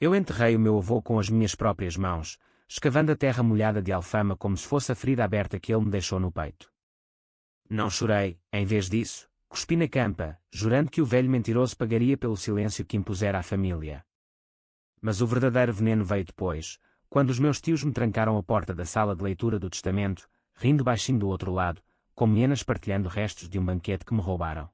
Eu enterrei o meu avô com as minhas próprias mãos, escavando a terra molhada de alfama como se fosse a ferida aberta que ele me deixou no peito. Não chorei, em vez disso, cuspi na campa, jurando que o velho mentiroso pagaria pelo silêncio que impusera à família. Mas o verdadeiro veneno veio depois, quando os meus tios me trancaram a porta da sala de leitura do testamento, rindo baixinho do outro lado, como hienas partilhando restos de um banquete que me roubaram.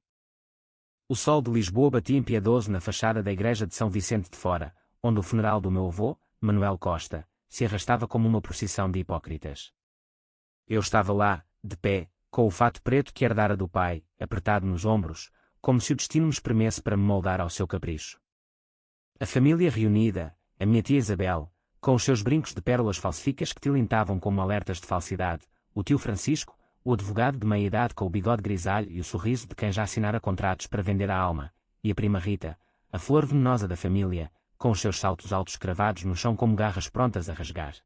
O sol de Lisboa batia impiedoso na fachada da igreja de São Vicente de Fora, onde o funeral do meu avô, Manuel Costa, se arrastava como uma procissão de hipócritas. Eu estava lá, de pé, com o fato preto que herdara do pai, apertado nos ombros, como se o destino me espremesse para me moldar ao seu capricho. A família reunida, a minha tia Isabel, com os seus brincos de pérolas falsificas que tilintavam como alertas de falsidade, o tio Francisco, o advogado de meia-idade com o bigode grisalho e o sorriso de quem já assinara contratos para vender a alma, e a prima Rita, a flor venenosa da família, com os seus saltos altos cravados no chão como garras prontas a rasgar.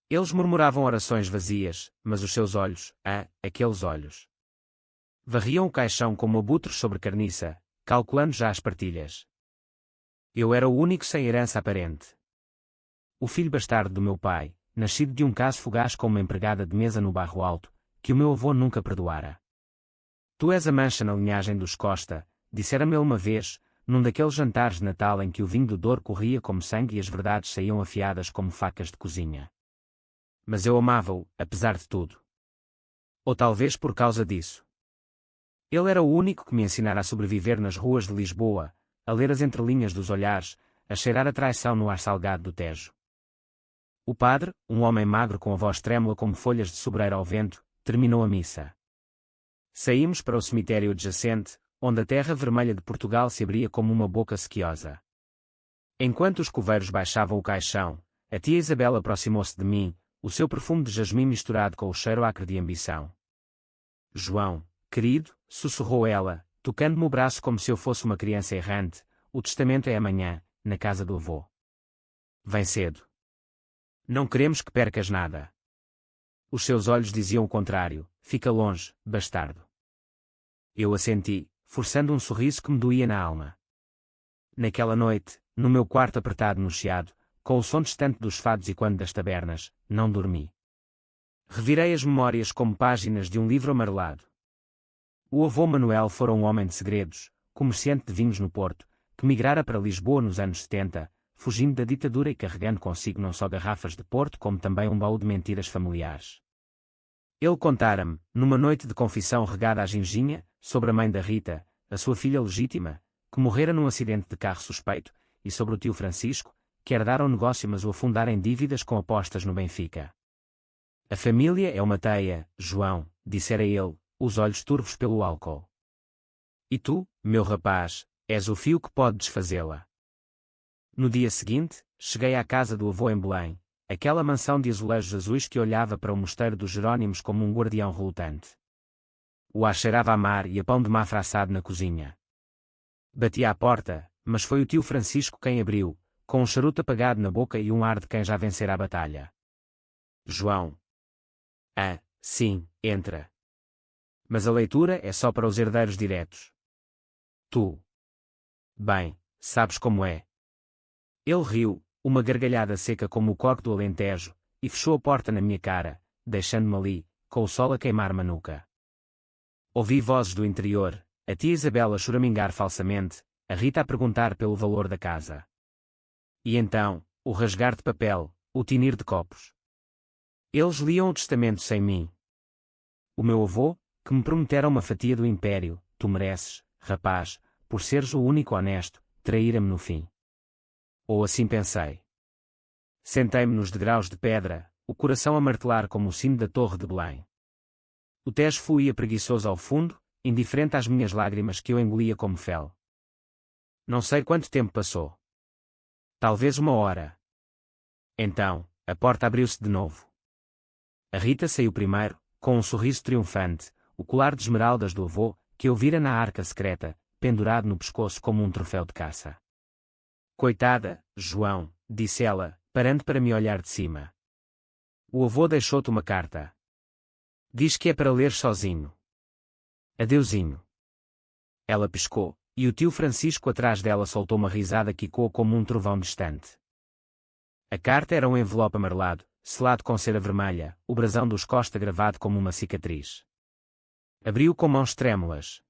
Eles murmuravam orações vazias, mas os seus olhos, aqueles olhos, varriam o caixão como abutres sobre carniça, calculando já as partilhas. Eu era o único sem herança aparente. O filho bastardo do meu pai, nascido de um caso fugaz com uma empregada de mesa no Bairro Alto, que o meu avô nunca perdoara. Tu és a mancha na linhagem dos Costa, dissera-me ele uma vez, num daqueles jantares de Natal em que o vinho do Douro corria como sangue e as verdades saíam afiadas como facas de cozinha. Mas eu amava-o, apesar de tudo. Ou talvez por causa disso. Ele era o único que me ensinara a sobreviver nas ruas de Lisboa, a ler as entrelinhas dos olhares, a cheirar a traição no ar salgado do Tejo. O padre, um homem magro com a voz trêmula como folhas de sobreiro ao vento, terminou a missa. Saímos para o cemitério adjacente, onde a terra vermelha de Portugal se abria como uma boca sequiosa. Enquanto os coveiros baixavam o caixão, a tia Isabel aproximou-se de mim, o seu perfume de jasmim misturado com o cheiro acre de ambição. João, querido, sussurrou ela, tocando-me o braço como se eu fosse uma criança errante, o testamento é amanhã, na casa do avô. Vem cedo. Não queremos que percas nada. Os seus olhos diziam o contrário, fica longe, bastardo. Eu assenti, forçando um sorriso que me doía na alma. Naquela noite, no meu quarto apertado no chiado, com o som distante dos fados e quando das tabernas, não dormi. Revirei as memórias como páginas de um livro amarelado. O avô Manuel fora um homem de segredos, comerciante de vinhos no Porto, que migrara para Lisboa nos anos 70, fugindo da ditadura e carregando consigo não só garrafas de Porto como também um baú de mentiras familiares. Ele contara-me, numa noite de confissão regada à ginginha, sobre a mãe da Rita, a sua filha legítima, que morrera num acidente de carro suspeito, e sobre o tio Francisco, que herdara um negócio mas o afundara em dívidas com apostas no Benfica. A família é uma teia, João, dissera ele, os olhos turvos pelo álcool. E tu, meu rapaz, és o fio que pode desfazê-la. No dia seguinte, cheguei à casa do avô em Belém, aquela mansão de azulejos azuis que olhava para o mosteiro dos Jerónimos como um guardião relutante. O ar cheirava a mar e a pão de mafra assado na cozinha. Bati à porta, mas foi o tio Francisco quem abriu, com um charuto apagado na boca e um ar de quem já vencera a batalha. João. Sim, entra. Mas a leitura é só para os herdeiros diretos. Tu. Bem, sabes como é. Ele riu, uma gargalhada seca como o coque do Alentejo, e fechou a porta na minha cara, deixando-me ali, com o sol a queimar-me a nuca. Ouvi vozes do interior, a tia Isabel a choramingar falsamente, a Rita a perguntar pelo valor da casa. E então, o rasgar de papel, o tinir de copos. Eles liam o testamento sem mim. O meu avô, que me prometera uma fatia do império, tu mereces, rapaz, por seres o único honesto, traíra-me no fim. Ou assim pensei. Sentei-me nos degraus de pedra, o coração a martelar como o sino da Torre de Belém. O Tejo fluía preguiçoso ao fundo, indiferente às minhas lágrimas que eu engolia como fel. Não sei quanto tempo passou. Talvez uma hora. Então, a porta abriu-se de novo. A Rita saiu primeiro, com um sorriso triunfante, o colar de esmeraldas do avô, que eu vira na arca secreta, pendurado no pescoço como um troféu de caça. Coitada, João, disse ela, parando para me olhar de cima. O avô deixou-te uma carta. Diz que é para ler sozinho. Adeusinho. Ela piscou, E o tio Francisco atrás dela soltou uma risada que ecoou como um trovão distante. A carta era um envelope amarelado, selado com cera vermelha, o brasão dos Costa gravado como uma cicatriz. Abriu com mãos trêmulas.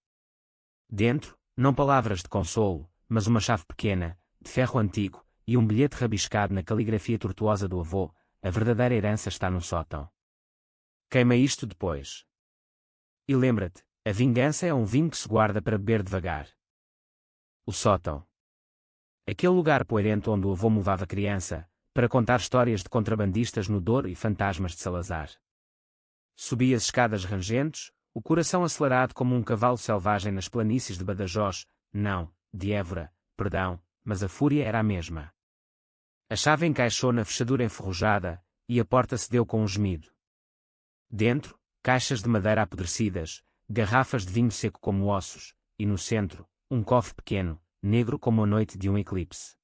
Dentro, não palavras de consolo, mas uma chave pequena, de ferro antigo, e um bilhete rabiscado na caligrafia tortuosa do avô: a verdadeira herança está no sótão. Queima isto depois. E lembra-te, a vingança é um vinho que se guarda para beber devagar. O sótão. Aquele lugar poeirento onde o avô me levava criança, para contar histórias de contrabandistas no Douro e fantasmas de Salazar. Subi as escadas rangentes, o coração acelerado como um cavalo selvagem nas planícies de Badajoz, não, de Évora, perdão, mas a fúria era a mesma. A chave encaixou na fechadura enferrujada, e a porta cedeu com um gemido. Dentro, caixas de madeira apodrecidas, garrafas de vinho seco como ossos, e no centro, um cofre pequeno, negro como a noite de um eclipse.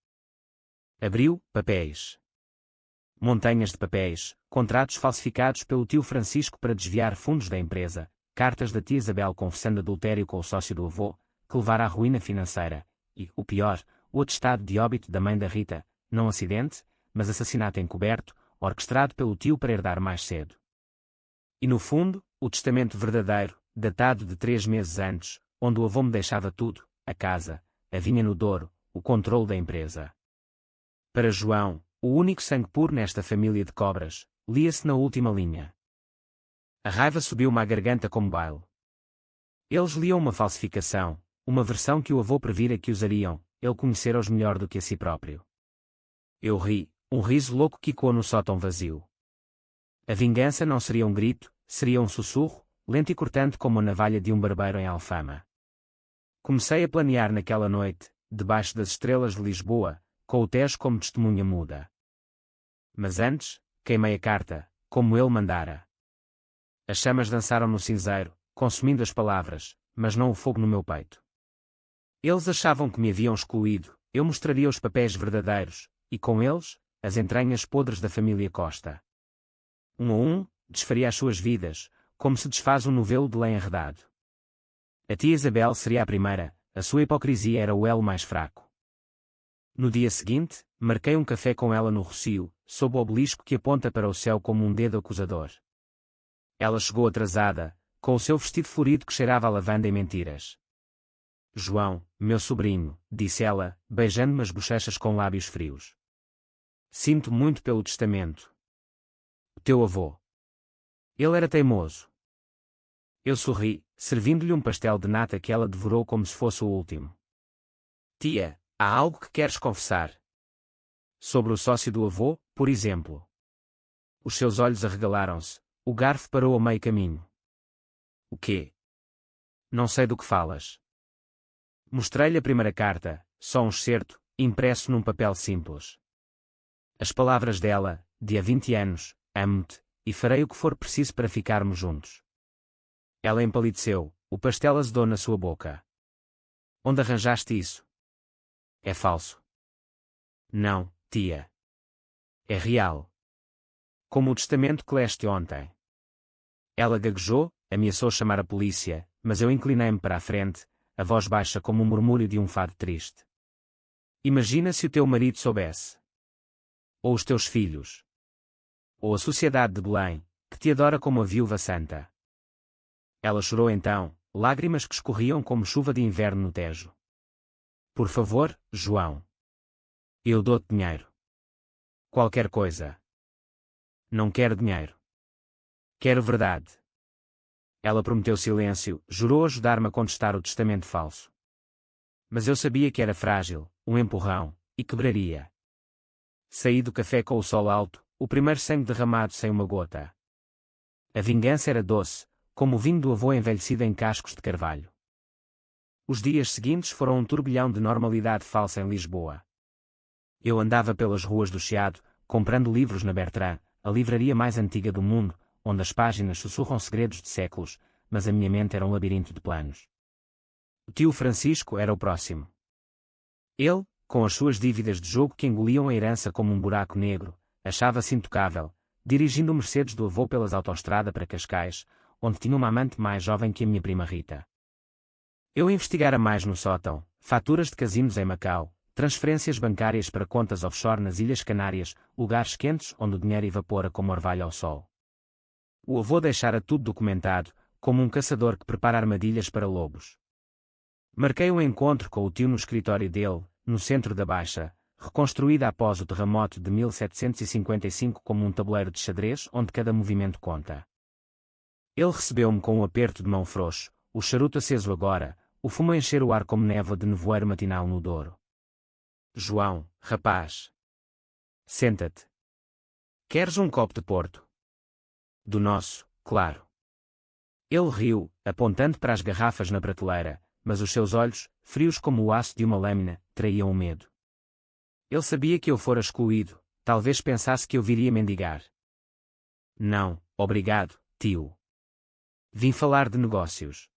Abriu, papéis. Montanhas de papéis, contratos falsificados pelo tio Francisco para desviar fundos da empresa, cartas da tia Isabel confessando adultério com o sócio do avô, que levara à ruína financeira, e, o pior, o atestado de óbito da mãe da Rita, não acidente, mas assassinato encoberto, orquestrado pelo tio para herdar mais cedo. E no fundo, o testamento verdadeiro, datado de 3 meses antes, onde o avô me deixava tudo, a casa, a vinha no Douro, o controle da empresa. Para João, o único sangue puro nesta família de cobras, lia-se na última linha. A raiva subiu-me à garganta como baile. Eles liam uma falsificação, uma versão que o avô previra que usariam, ele conhecera-os melhor do que a si próprio. Eu ri, um riso louco que ecoou no sótão vazio. A vingança não seria um grito, seria um sussurro, lento e cortante como a navalha de um barbeiro em Alfama. Comecei a planear naquela noite, debaixo das estrelas de Lisboa, com o Tejo como testemunha muda. Mas antes, queimei a carta, como ele mandara. As chamas dançaram no cinzeiro, consumindo as palavras, mas não o fogo no meu peito. Eles achavam que me haviam excluído, eu mostraria os papéis verdadeiros, e com eles, as entranhas podres da família Costa. Um a um, desfaria as suas vidas, como se desfaz um novelo de lã enredado. A tia Isabel seria a primeira, a sua hipocrisia era o elo mais fraco. No dia seguinte, marquei um café com ela no Rocio, sob o obelisco que aponta para o céu como um dedo acusador. Ela chegou atrasada, com o seu vestido florido que cheirava a lavanda e mentiras. João, meu sobrinho, disse ela, beijando-me as bochechas com lábios frios. Sinto muito pelo testamento. O teu avô. Ele era teimoso. Eu sorri, servindo-lhe um pastel de nata que ela devorou como se fosse o último. Tia, há algo que queres confessar? Sobre o sócio do avô, por exemplo. Os seus olhos arregalaram-se, o garfo parou a meio caminho. O quê? Não sei do que falas. Mostrei-lhe a primeira carta, só um excerto, impresso num papel simples. As palavras dela, de há 20 anos, amo-te, e farei o que for preciso para ficarmos juntos. Ela empalideceu, o pastel azedou na sua boca. Onde arranjaste isso? É falso. Não, tia. É real. Como o testamento que leste ontem. Ela gaguejou, ameaçou chamar a polícia, mas eu inclinei-me para a frente, a voz baixa como um murmúrio de um fado triste. Imagina se o teu marido soubesse. Ou os teus filhos. Ou a sociedade de Belém, que te adora como a viúva santa. Ela chorou então, lágrimas que escorriam como chuva de inverno no Tejo. Por favor, João. Eu dou-te dinheiro. Qualquer coisa. Não quero dinheiro. Quero verdade. Ela prometeu silêncio, jurou ajudar-me a contestar o testamento falso. Mas eu sabia que era frágil, um empurrão, e quebraria. Saí do café com o sol alto, o primeiro sangue derramado sem uma gota. A vingança era doce, como o vinho do avô envelhecido em cascos de carvalho. Os dias seguintes foram um turbilhão de normalidade falsa em Lisboa. Eu andava pelas ruas do Chiado, comprando livros na Bertrand, a livraria mais antiga do mundo, onde as páginas sussurram segredos de séculos, mas a minha mente era um labirinto de planos. O tio Francisco era o próximo. Ele, com as suas dívidas de jogo que engoliam a herança como um buraco negro, achava-se intocável, dirigindo o Mercedes do avô pelas autoestradas para Cascais, onde tinha uma amante mais jovem que a minha prima Rita. Eu investigara mais no sótão, faturas de casinos em Macau, transferências bancárias para contas offshore nas Ilhas Canárias, lugares quentes onde o dinheiro evapora como orvalho ao sol. O avô deixara tudo documentado, como um caçador que prepara armadilhas para lobos. Marquei um encontro com o tio no escritório dele, no centro da Baixa, reconstruída após o terremoto de 1755 como um tabuleiro de xadrez onde cada movimento conta. Ele recebeu-me com um aperto de mão frouxo, o charuto aceso agora, o fumo a encher o ar como névoa de nevoeiro matinal no Douro. João, rapaz. Senta-te. Queres um copo de Porto? Do nosso, claro. Ele riu, apontando para as garrafas na prateleira, mas os seus olhos, frios como o aço de uma lâmina, traíam o medo. Ele sabia que eu fora excluído, talvez pensasse que eu viria mendigar. Não, obrigado, tio. Vim falar de negócios.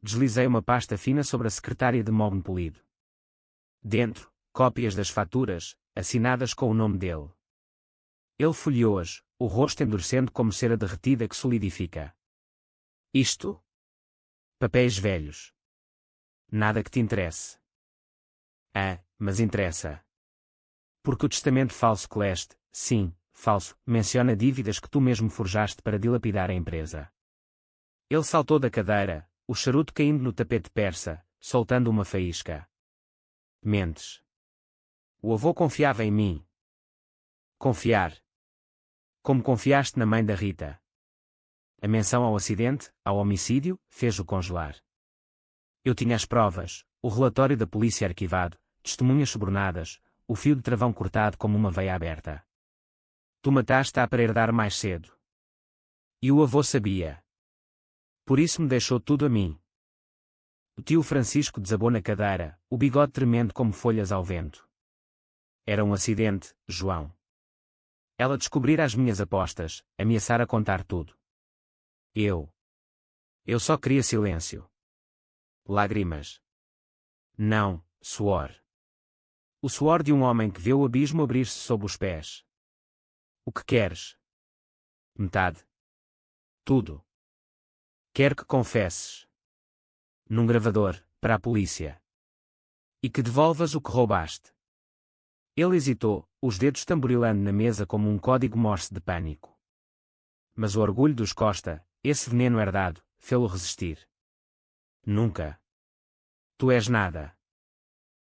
Deslizei uma pasta fina sobre a secretária de moble polido. Dentro, cópias das faturas, assinadas com o nome dele. Ele folheou-as, o rosto endurecendo como cera derretida que solidifica. Isto? Papéis velhos. Nada que te interesse. Ah, mas interessa. Porque o testamento falso que leste, sim, falso, menciona dívidas que tu mesmo forjaste para dilapidar a empresa. Ele saltou da cadeira, o charuto caindo no tapete persa, soltando uma faísca. Mentes. O avô confiava em mim. Confiar. Como confiaste na mãe da Rita. A menção ao acidente, ao homicídio, fez-o congelar. Eu tinha as provas, o relatório da polícia arquivado, testemunhas subornadas, o fio de travão cortado como uma veia aberta. Tu mataste-a para herdar mais cedo. E o avô sabia. Por isso me deixou tudo a mim. O tio Francisco desabou na cadeira, o bigode tremendo como folhas ao vento. Era um acidente, João. Ela descobrira as minhas apostas, ameaçara contar tudo. Eu só queria silêncio. Lágrimas. Não, suor. O suor de um homem que vê o abismo abrir-se sob os pés. O que queres? Metade. Tudo. Quero que confesses. Num gravador, para a polícia. E que devolvas o que roubaste. Ele hesitou, os dedos tamborilando na mesa como um código Morse de pânico. Mas o orgulho dos Costa, esse veneno herdado, fê-lo resistir. Nunca. Tu és nada.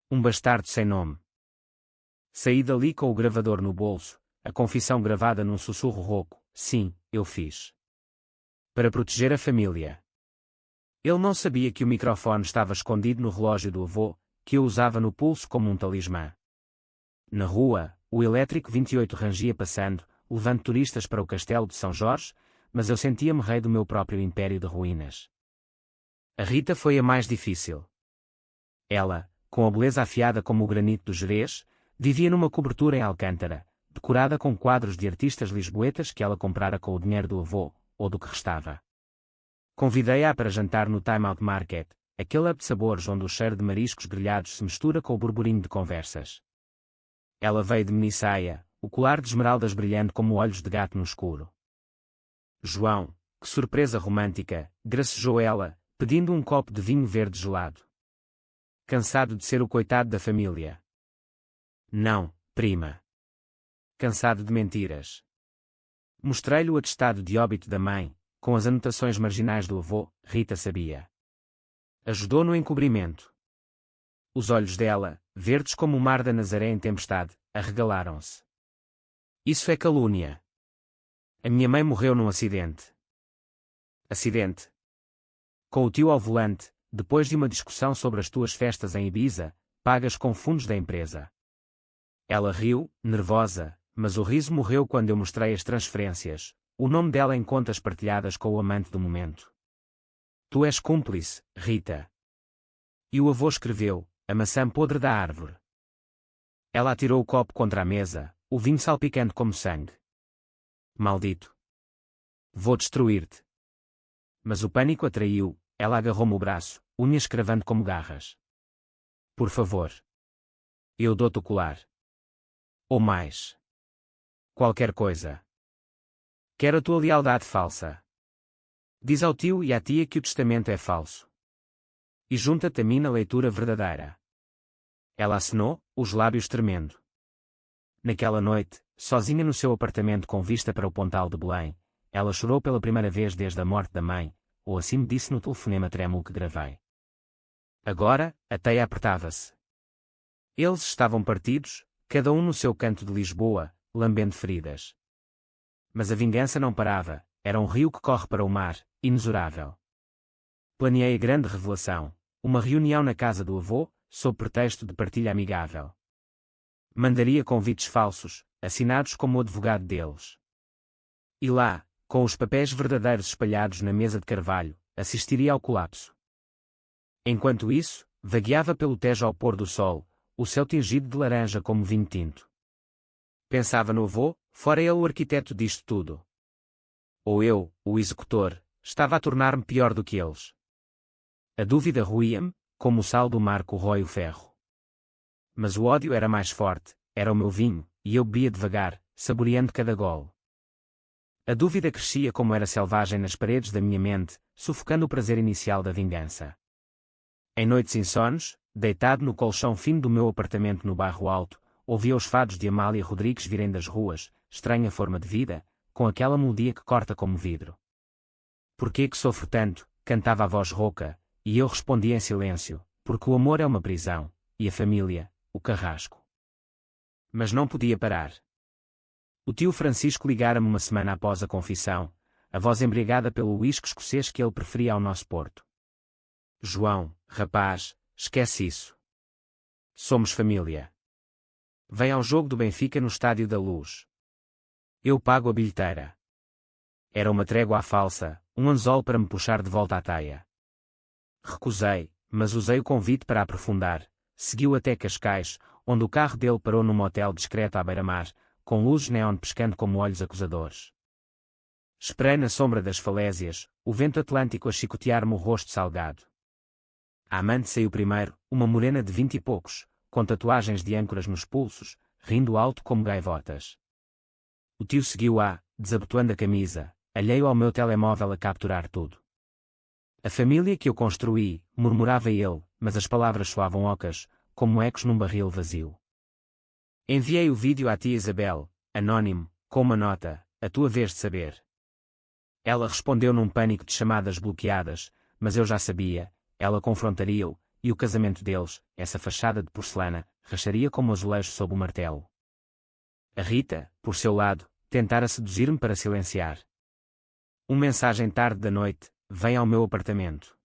Um bastardo sem nome. Saí dali com o gravador no bolso, a confissão gravada num sussurro rouco, sim, eu fiz. Para proteger a família. Ele não sabia que o microfone estava escondido no relógio do avô, que eu usava no pulso como um talismã. Na rua, o elétrico 28 rangia passando, levando turistas para o castelo de São Jorge, mas eu sentia-me rei do meu próprio império de ruínas. A Rita foi a mais difícil. Ela, com a beleza afiada como o granito do Gerês, vivia numa cobertura em Alcântara, decorada com quadros de artistas lisboetas que ela comprara com o dinheiro do avô, ou do que restava. Convidei-a para jantar no Time Out Market, aquele hub de sabores onde o cheiro de mariscos grelhados se mistura com o burburinho de conversas. Ela veio de minissaia, o colar de esmeraldas brilhando como olhos de gato no escuro. João, que surpresa romântica, gracejou ela, pedindo um copo de vinho verde gelado. Cansado de ser o coitado da família. Não, prima. Cansado de mentiras. Mostrei-lhe o atestado de óbito da mãe, com as anotações marginais do avô, Rita sabia. Ajudou no encobrimento. Os olhos dela, verdes como o mar da Nazaré em tempestade, arregalaram-se. Isso é calúnia. A minha mãe morreu num acidente. Acidente. Com o tio ao volante, depois de uma discussão sobre as tuas festas em Ibiza, pagas com fundos da empresa. Ela riu, nervosa, mas o riso morreu quando eu mostrei as transferências, o nome dela em contas partilhadas com o amante do momento. Tu és cúmplice, Rita. E o avô escreveu, a maçã podre da árvore. Ela atirou o copo contra a mesa, o vinho salpicando como sangue. Maldito. Vou destruir-te. Mas o pânico atraiu, ela agarrou-me o braço, unhas cravando como garras. Por favor. Eu dou-te o colar. Ou mais. Qualquer coisa. Quero a tua lealdade falsa. Diz ao tio e à tia que o testamento é falso. E junta-te a mim na leitura verdadeira. Ela acenou, os lábios tremendo. Naquela noite, sozinha no seu apartamento com vista para o Pontal de Belém, ela chorou pela primeira vez desde a morte da mãe, ou assim me disse no telefonema trêmulo que gravei. Agora, a teia apertava-se. Eles estavam partidos, cada um no seu canto de Lisboa, lambendo feridas. Mas a vingança não parava, era um rio que corre para o mar, inexorável. Planeei a grande revelação, uma reunião na casa do avô, sob pretexto de partilha amigável. Mandaria convites falsos, assinados como o advogado deles. E lá, com os papéis verdadeiros espalhados na mesa de carvalho, assistiria ao colapso. Enquanto isso, vagueava pelo Tejo ao pôr do sol, o céu tingido de laranja como vinho tinto. Pensava no avô, fora ele o arquiteto disto tudo. Ou eu, o executor, estava a tornar-me pior do que eles. A dúvida roía-me, como o sal do mar corrói o ferro. Mas o ódio era mais forte, era o meu vinho, e eu bebia devagar, saboreando cada gole. A dúvida crescia como era selvagem nas paredes da minha mente, sufocando o prazer inicial da vingança. Em noites insones, deitado no colchão fino do meu apartamento no Bairro Alto, ouvia os fados de Amália Rodrigues virem das ruas, estranha forma de vida, com aquela melodia que corta como vidro. Porquê que sofro tanto? Cantava a voz rouca, e eu respondia em silêncio, porque o amor é uma prisão, e a família, o carrasco. Mas não podia parar. O tio Francisco ligara-me uma semana após a confissão, a voz embriagada pelo uísque escocês que ele preferia ao nosso Porto. João, rapaz, esquece isso. Somos família. Vem ao jogo do Benfica no Estádio da Luz. Eu pago a bilheteira. Era uma trégua à falsa, um anzol para me puxar de volta à taia. Recusei, mas usei o convite para aprofundar. Seguiu até Cascais, onde o carro dele parou num motel discreto à beira-mar, com luzes neon piscando como olhos acusadores. Esperei na sombra das falésias, o vento atlântico a chicotear-me o rosto salgado. A amante saiu primeiro, uma morena de 20 e poucos, com tatuagens de âncoras nos pulsos, rindo alto como gaivotas. O tio seguiu-a, desabotoando a camisa, alheio ao meu telemóvel a capturar tudo. A família que eu construí, murmurava ele, mas as palavras soavam ocas, como ecos num barril vazio. Enviei o vídeo à tia Isabel, anónimo, com uma nota, a tua vez de saber. Ela respondeu num pânico de chamadas bloqueadas, mas eu já sabia, ela confrontaria-o, e o casamento deles, essa fachada de porcelana, racharia como azulejo sob o martelo. A Rita, por seu lado, tentara seduzir-me para silenciar. Uma mensagem tarde da noite, vem ao meu apartamento.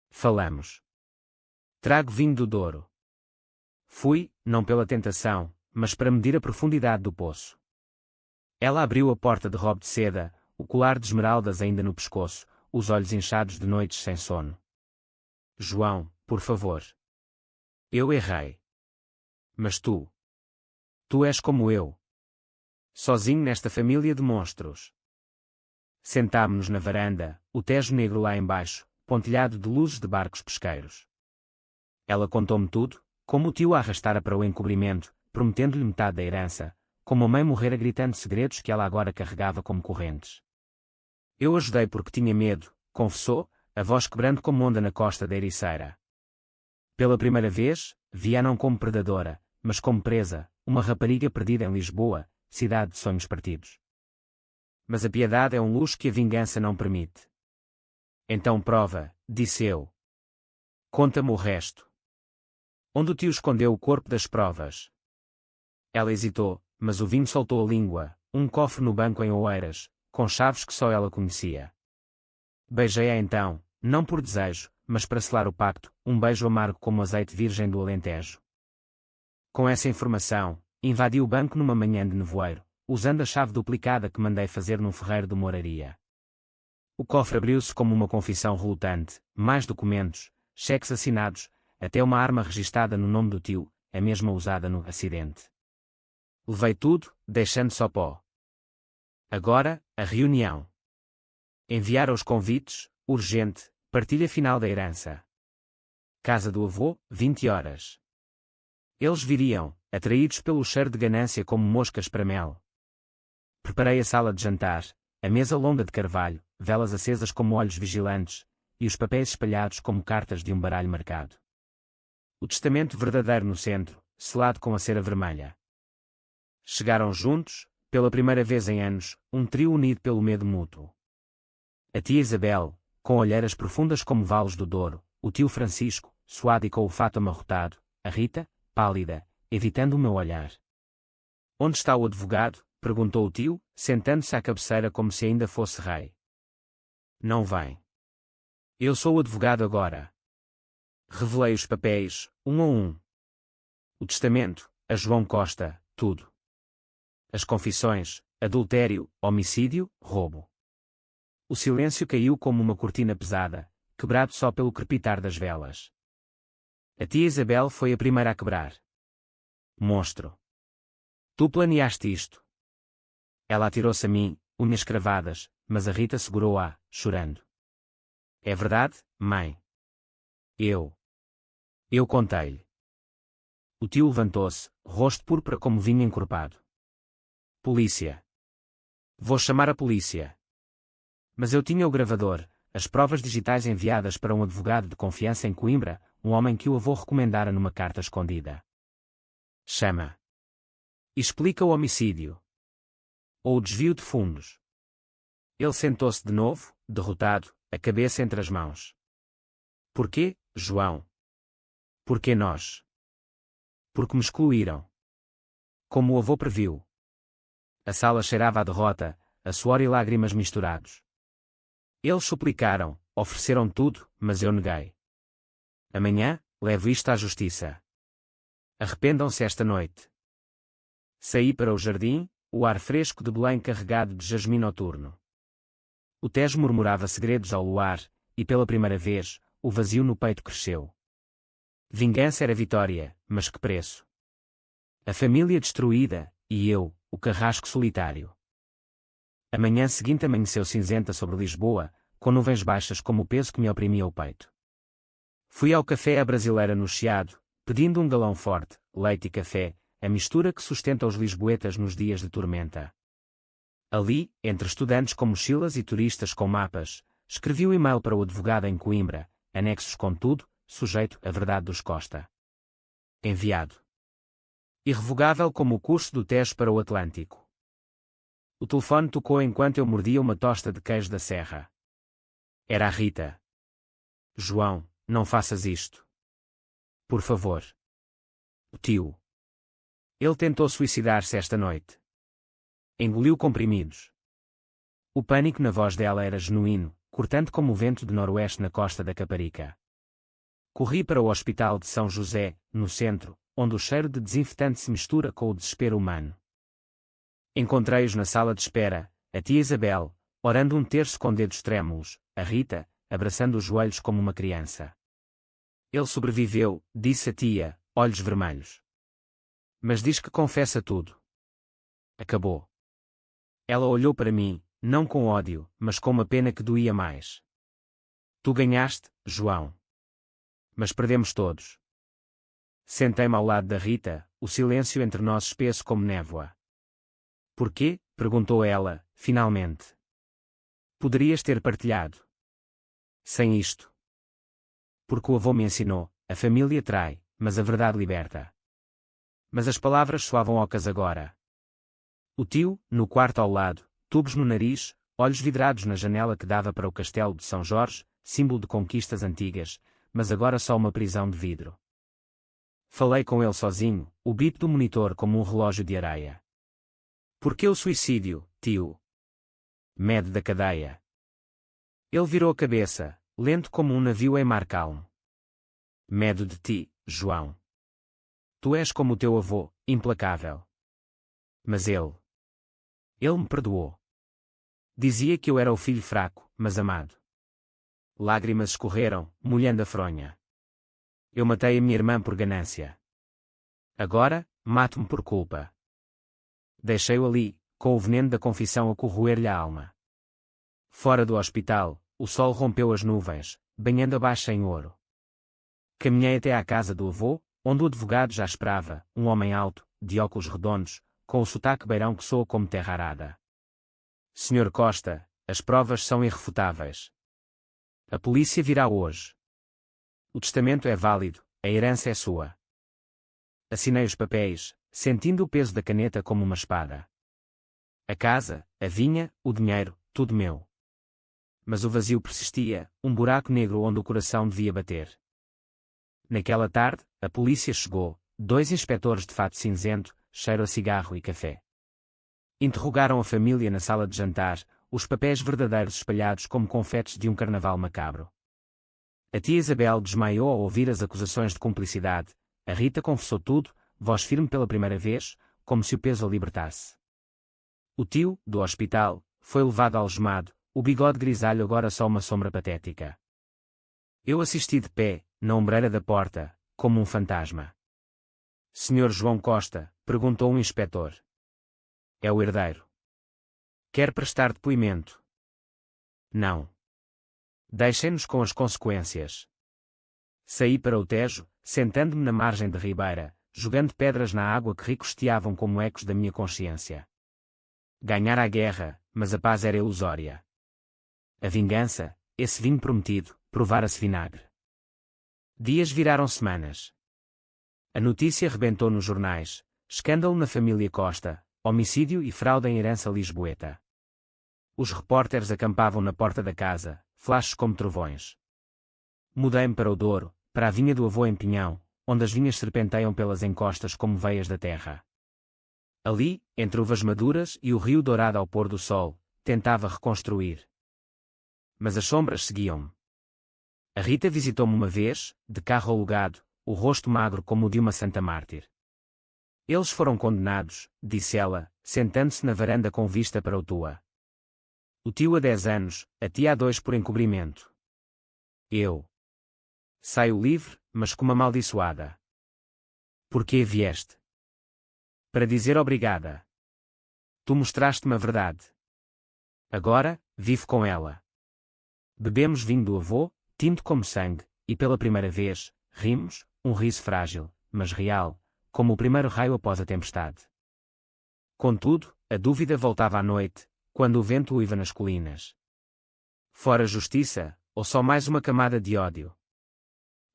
Falamos. Trago vinho do Douro. Fui, não pela tentação, mas para medir a profundidade do poço. Ela abriu a porta de robe de seda, o colar de esmeraldas ainda no pescoço, os olhos inchados de noites sem sono. João, por favor. Eu errei. Mas tu. Tu és como eu. Sozinho nesta família de monstros. Sentámo-nos na varanda, o Tejo negro lá embaixo, pontilhado de luzes de barcos pesqueiros. Ela contou-me tudo, como o tio a arrastara para o encobrimento, prometendo-lhe metade da herança, como a mãe morrera gritando segredos que ela agora carregava como correntes. Eu ajudei porque tinha medo, confessou, a voz quebrando como onda na costa da Ericeira. Pela primeira vez, via não como predadora, mas como presa, uma rapariga perdida em Lisboa, cidade de sonhos partidos. Mas a piedade é um luxo que a vingança não permite. Então prova, disse eu. Conta-me o resto. Onde o tio escondeu o corpo das provas? Ela hesitou, mas o vinho soltou a língua, um cofre no banco em Oeiras, com chaves que só ela conhecia. Beijei-a então, não por desejo, mas para selar o pacto, um beijo amargo como azeite virgem do Alentejo. Com essa informação, invadi o banco numa manhã de nevoeiro, usando a chave duplicada que mandei fazer num ferreiro de Moraria. O cofre abriu-se como uma confissão relutante, mais documentos, cheques assinados, até uma arma registada no nome do tio, a mesma usada no acidente. Levei tudo, deixando só pó. Agora, a reunião. Enviar os convites, urgente, partilha final da herança. Casa do avô, 20 horas. Eles viriam, atraídos pelo cheiro de ganância como moscas para mel. Preparei a sala de jantar, a mesa longa de carvalho, velas acesas como olhos vigilantes, e os papéis espalhados como cartas de um baralho marcado. O testamento verdadeiro no centro, selado com a cera vermelha. Chegaram juntos, pela primeira vez em anos, um trio unido pelo medo mútuo. A tia Isabel, com olheiras profundas como valos do Douro, o tio Francisco, suado e com o fato amarrotado, a Rita, pálida, evitando o meu olhar. Onde está o advogado? Perguntou o tio, sentando-se à cabeceira como se ainda fosse rei. Não vem. Eu sou o advogado agora. Revelei os papéis, um a um. O testamento, a João Costa, tudo. As confissões, adultério, homicídio, roubo. O silêncio caiu como uma cortina pesada, quebrado só pelo crepitar das velas. A tia Isabel foi a primeira a quebrar. Monstro! Tu planeaste isto. Ela atirou-se a mim, unhas cravadas, mas a Rita segurou-a, chorando. É verdade, mãe? Eu contei-lhe. O tio levantou-se, rosto púrpura como vinho encorpado. Polícia. Vou chamar a polícia. Mas eu tinha o gravador, as provas digitais enviadas para um advogado de confiança em Coimbra, um homem que o avô recomendara numa carta escondida. Chama. Explica o homicídio. Ou o desvio de fundos. Ele sentou-se de novo, derrotado, a cabeça entre as mãos. Porquê, João? Porquê nós? Porque me excluíram. Como o avô previu. A sala cheirava a derrota, a suor e lágrimas misturados. Eles suplicaram, ofereceram tudo, mas eu neguei. Amanhã, levo isto à justiça. Arrependam-se esta noite. Saí para o jardim, o ar fresco de Belém carregado de jasmim noturno. O Tejo murmurava segredos ao luar, e pela primeira vez, o vazio no peito cresceu. Vingança era vitória, mas que preço? A família destruída, e eu, o carrasco solitário. A manhã seguinte amanheceu cinzenta sobre Lisboa, com nuvens baixas como o peso que me oprimia o peito. Fui ao café à brasileira no Chiado, pedindo um galão forte, leite e café, a mistura que sustenta os lisboetas nos dias de tormenta. Ali, entre estudantes com mochilas e turistas com mapas, escrevi o e-mail para o advogado em Coimbra, anexos com tudo, sujeito à verdade dos Costa. Enviado. Irrevogável como o curso do Tejo para o Atlântico. O telefone tocou enquanto eu mordia uma tosta de queijo da serra. Era a Rita. João, não faças isto. Por favor. O tio. Ele tentou suicidar-se esta noite. Engoliu comprimidos. O pânico na voz dela era genuíno, cortante como o vento de noroeste na costa da Caparica. Corri para o hospital de São José, no centro, onde o cheiro de desinfetante se mistura com o desespero humano. Encontrei-os na sala de espera, a tia Isabel, orando um terço com dedos trêmulos, a Rita, abraçando os joelhos como uma criança. Ele sobreviveu, disse a tia, olhos vermelhos. Mas diz que confessa tudo. Acabou. Ela olhou para mim, não com ódio, mas com uma pena que doía mais. Tu ganhaste, João. Mas perdemos todos. Sentei-me ao lado da Rita, o silêncio entre nós espesso como névoa. Porquê? Perguntou ela, finalmente. Poderias ter partilhado. Sem isto. Porque o avô me ensinou, a família trai, mas a verdade liberta. Mas as palavras soavam ocas agora. O tio, no quarto ao lado, tubos no nariz, olhos vidrados na janela que dava para o castelo de São Jorge, símbolo de conquistas antigas, mas agora só uma prisão de vidro. Falei com ele sozinho, o bip do monitor como um relógio de areia. Por que o suicídio, tio? Medo da cadeia. Ele virou a cabeça, lento como um navio em mar calmo. Medo de ti, João. Tu és como o teu avô, implacável. Mas ele me perdoou. Dizia que eu era o filho fraco, mas amado. Lágrimas escorreram, molhando a fronha. Eu matei a minha irmã por ganância. Agora, mato-me por culpa. Deixei-o ali, com o veneno da confissão a corroer-lhe a alma. Fora do hospital, o sol rompeu as nuvens, banhando a baixa em ouro. Caminhei até à casa do avô, onde o advogado já esperava, um homem alto, de óculos redondos, com o sotaque beirão que soa como terra arada. Senhor Costa, as provas são irrefutáveis. A polícia virá hoje. O testamento é válido, a herança é sua. Assinei os papéis, sentindo o peso da caneta como uma espada. A casa, a vinha, o dinheiro, tudo meu. Mas o vazio persistia, um buraco negro onde o coração devia bater. Naquela tarde, a polícia chegou, 2 inspetores de fato cinzento, cheiro a cigarro e café. Interrogaram a família na sala de jantar, os papéis verdadeiros espalhados como confetes de um carnaval macabro. A tia Isabel desmaiou ao ouvir as acusações de cumplicidade. A Rita confessou tudo, voz firme pela primeira vez, como se o peso a libertasse. O tio, do hospital, foi levado algemado, o bigode grisalho agora só uma sombra patética. Eu assisti de pé, na ombreira da porta, como um fantasma. Senhor João Costa, perguntou um inspetor. É o herdeiro. Quer prestar depoimento? Não. Deixem-nos com as consequências. Saí para o Tejo, sentando-me na margem da ribeira, jogando pedras na água que ricocheteavam como ecos da minha consciência. Ganhara a guerra, mas a paz era ilusória. A vingança, esse vinho prometido, provara-se vinagre. Dias viraram semanas. A notícia rebentou nos jornais: escândalo na família Costa, homicídio e fraude em herança lisboeta. Os repórteres acampavam na porta da casa, flashes como trovões. Mudei-me para o Douro, para a vinha do avô em Pinhão, onde as vinhas serpenteiam pelas encostas como veias da terra. Ali, entre uvas maduras e o rio dourado ao pôr do sol, tentava reconstruir. Mas as sombras seguiam-me. A Rita visitou-me uma vez, de carro alugado, o rosto magro como o de uma santa mártir. Eles foram condenados, disse ela, sentando-se na varanda com vista para o Tua. O tio há 10 anos, a tia há 2 por encobrimento. Eu saio livre, mas como amaldiçoada. Por que vieste? Para dizer obrigada. Tu mostraste-me a verdade. Agora, vivo com ela. Bebemos vinho do avô, tinto como sangue, e pela primeira vez, rimos, um riso frágil, mas real, como o primeiro raio após a tempestade. Contudo, a dúvida voltava à noite, quando o vento uiva nas colinas. Fora justiça, ou só mais uma camada de ódio?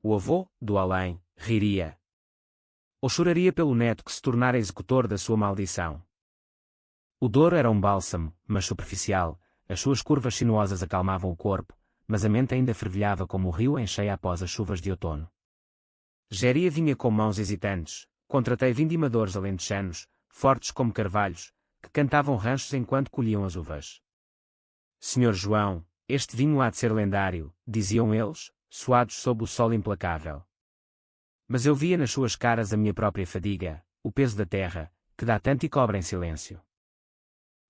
O avô, do além, riria. Ou choraria pelo neto que se tornara executor da sua maldição? O Douro era um bálsamo, mas superficial, as suas curvas sinuosas acalmavam o corpo, mas a mente ainda fervilhava como o rio em cheia após as chuvas de outono. Geria vinha com mãos hesitantes, contratei vindimadores alentejanos, fortes como carvalhos, que cantavam ranchos enquanto colhiam as uvas. Senhor João, este vinho há de ser lendário, diziam eles, suados sob o sol implacável. Mas eu via nas suas caras a minha própria fadiga, o peso da terra, que dá tanto e cobra em silêncio.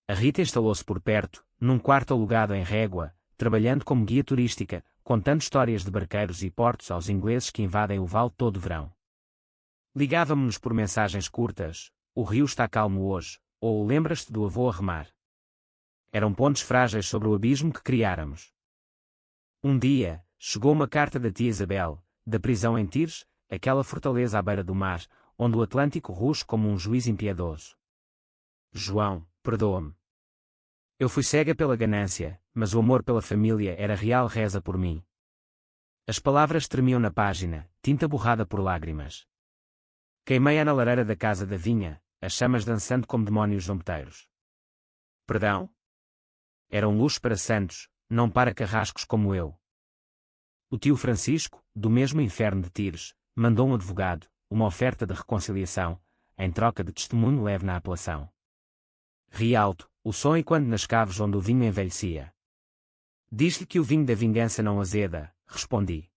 A Rita instalou-se por perto, num quarto alugado em Régua, trabalhando como guia turística, contando histórias de barqueiros e portos aos ingleses que invadem o vale todo o verão. Ligávamos-nos por mensagens curtas: o rio está calmo hoje, ou lembras-te do avô a remar? Eram pontos frágeis sobre o abismo que criáramos. Um dia, chegou uma carta da tia Isabel, da prisão em Tires, aquela fortaleza à beira do mar, onde o Atlântico ruge como um juiz impiedoso. João, perdoa-me. Eu fui cega pela ganância, mas o amor pela família era real. Reza por mim. As palavras tremiam na página, tinta borrada por lágrimas. Queimei-a na lareira da casa da vinha, as chamas dançando como demónios zombeteiros. Perdão? Era um luxo para santos, não para carrascos como eu. O tio Francisco, do mesmo inferno de Tires, mandou um advogado, uma oferta de reconciliação, em troca de testemunho leve na apelação. Ri alto, o som ecoando nas caves onde o vinho envelhecia. Diz-lhe que o vinho da vingança não azeda, respondi.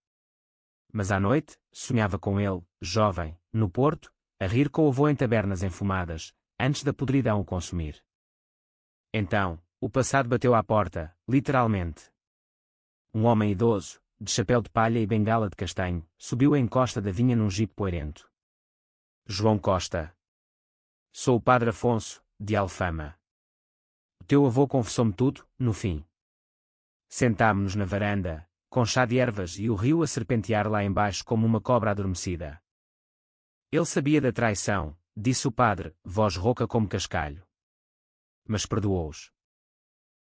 Mas à noite, sonhava com ele, jovem, no Porto, a rir com o avô em tabernas enfumadas, antes da podridão o consumir. Então, o passado bateu à porta, literalmente. Um homem idoso, de chapéu de palha e bengala de castanho, subiu a encosta da vinha num jipe poeirento. João Costa. Sou o padre Afonso, de Alfama. O teu avô confessou-me tudo, no fim. Sentámo-nos na varanda, com chá de ervas e o rio a serpentear lá embaixo como uma cobra adormecida. Ele sabia da traição, disse o padre, voz rouca como cascalho. Mas perdoou-os.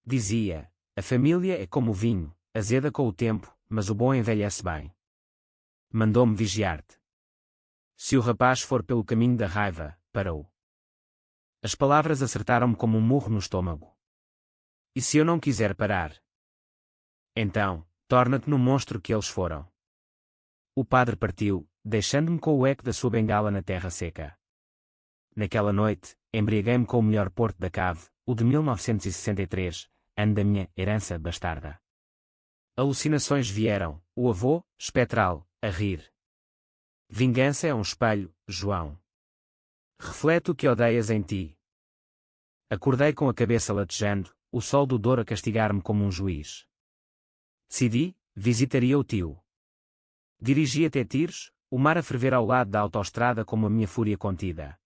Dizia, a família é como o vinho, azeda com o tempo, mas o bom envelhece bem. Mandou-me vigiar-te. Se o rapaz for pelo caminho da raiva, parou. As palavras acertaram-me como um murro no estômago. E se eu não quiser parar? Então, torna-te no monstro que eles foram. O padre partiu, deixando-me com o eco da sua bengala na terra seca. Naquela noite, embriaguei-me com o melhor Porto da Cave, o de 1963, ano da minha herança bastarda. Alucinações vieram, o avô, espectral, a rir. Vingança é um espelho, João. Reflete o que odeias em ti. Acordei com a cabeça latejando, o sol do Douro a castigar-me como um juiz. Decidi, visitaria o tio. Dirigi até Tires, o mar a ferver ao lado da autoestrada como a minha fúria contida.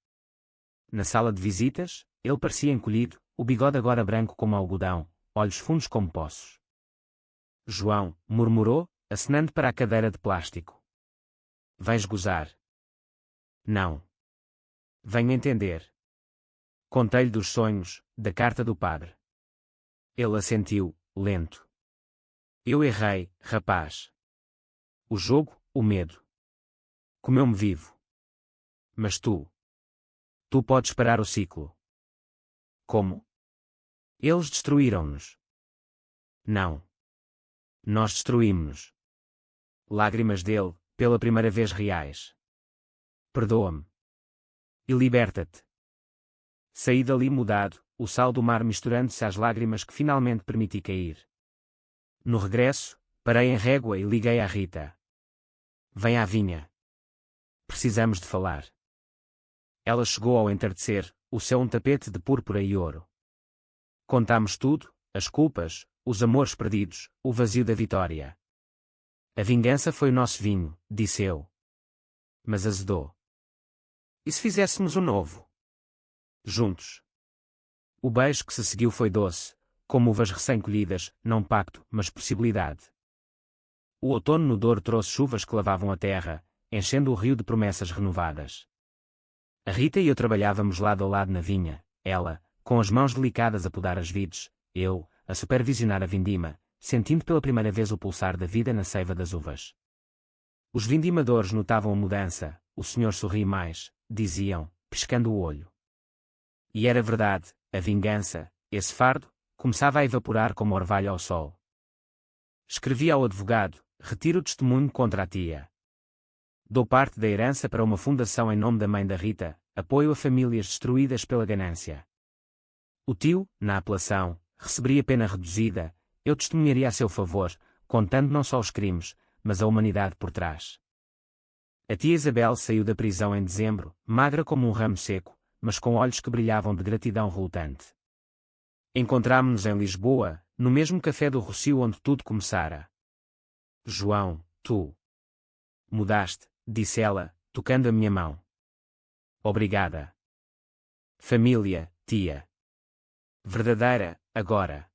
Na sala de visitas, ele parecia encolhido, o bigode agora branco como algodão, olhos fundos como poços. João, murmurou, acenando para a cadeira de plástico. Vais gozar? Não. Venho entender. Contei-lhe dos sonhos, da carta do padre. Ele assentiu, lento. Eu errei, rapaz. O jogo, o medo. Comeu-me vivo. Mas tu podes parar o ciclo. Como? Eles destruíram-nos. Não. Nós destruímos-nos. Lágrimas dele, pela primeira vez reais. Perdoa-me. E liberta-te. Saí dali mudado, o sal do mar misturando-se às lágrimas que finalmente permiti cair. No regresso, parei em Régua e liguei à Rita. Vem à vinha. Precisamos de falar. Ela chegou ao entardecer, o céu um tapete de púrpura e ouro. Contámos tudo, as culpas, os amores perdidos, o vazio da vitória. A vingança foi o nosso vinho, disse eu. Mas azedou. E se fizéssemos um novo? Juntos. O beijo que se seguiu foi doce, como uvas recém-colhidas, não pacto, mas possibilidade. O outono no Douro trouxe chuvas que lavavam a terra, enchendo o rio de promessas renovadas. A Rita e eu trabalhávamos lado a lado na vinha, ela, com as mãos delicadas a podar as vides, eu, a supervisionar a vindima, sentindo pela primeira vez o pulsar da vida na seiva das uvas. Os vindimadores notavam a mudança, o senhor sorri mais, diziam, piscando o olho. E era verdade, a vingança, esse fardo, começava a evaporar como orvalho ao sol. Escrevi ao advogado, retiro o testemunho contra a tia. Dou parte da herança para uma fundação em nome da mãe da Rita, apoio a famílias destruídas pela ganância. O tio, na apelação, receberia pena reduzida, eu testemunharia a seu favor, contando não só os crimes, mas a humanidade por trás. A tia Isabel saiu da prisão em dezembro, magra como um ramo seco, mas com olhos que brilhavam de gratidão relutante. Encontrámo-nos em Lisboa, no mesmo café do Rocio onde tudo começara. João, tu mudaste, disse ela, tocando a minha mão. Obrigada. Família, tia. Verdadeira, agora.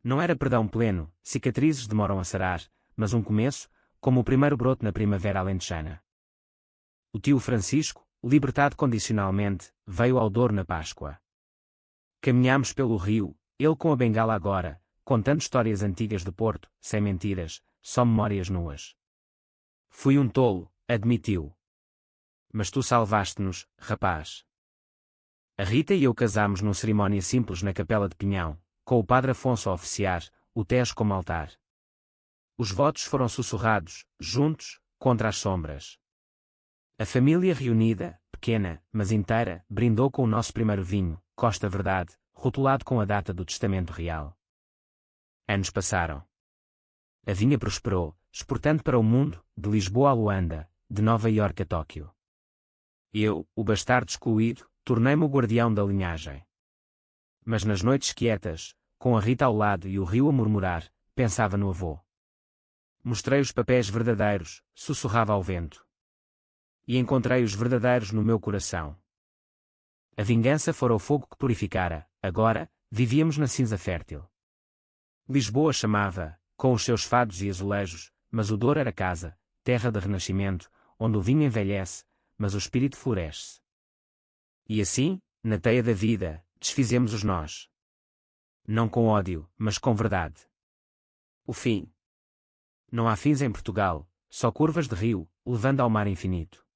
Não era perdão pleno, cicatrizes demoram a sarar, mas um começo, como o primeiro broto na primavera alentejana. O tio Francisco, libertado condicionalmente, veio ao Douro na Páscoa. Caminhámos pelo rio, ele com a bengala agora, contando histórias antigas de Porto, sem mentiras, só memórias nuas. Fui um tolo, admitiu. Mas tu salvaste-nos, rapaz. A Rita e eu casámos numa cerimónia simples na Capela de Pinhão, com o padre Afonso a oficiar, o Tejo como altar. Os votos foram sussurrados, juntos, contra as sombras. A família reunida, pequena, mas inteira, brindou com o nosso primeiro vinho, Costa Verdade, rotulado com a data do testamento real. Anos passaram. A vinha prosperou, exportando para o mundo, de Lisboa a Luanda, de Nova Iorque a Tóquio. Eu, o bastardo excluído, tornei-me o guardião da linhagem. Mas nas noites quietas, com a Rita ao lado e o rio a murmurar, pensava no avô. Mostrei os papéis verdadeiros, sussurrava ao vento. E encontrei os verdadeiros no meu coração. A vingança fora o fogo que purificara, agora, vivíamos na cinza fértil. Lisboa chamava, com os seus fados e azulejos, mas o Douro era casa, terra de renascimento, onde o vinho envelhece, mas o espírito floresce. E assim, na teia da vida, desfizemos os nós. Não com ódio, mas com verdade. O fim. Não há fins em Portugal, só curvas de rio, levando ao mar infinito.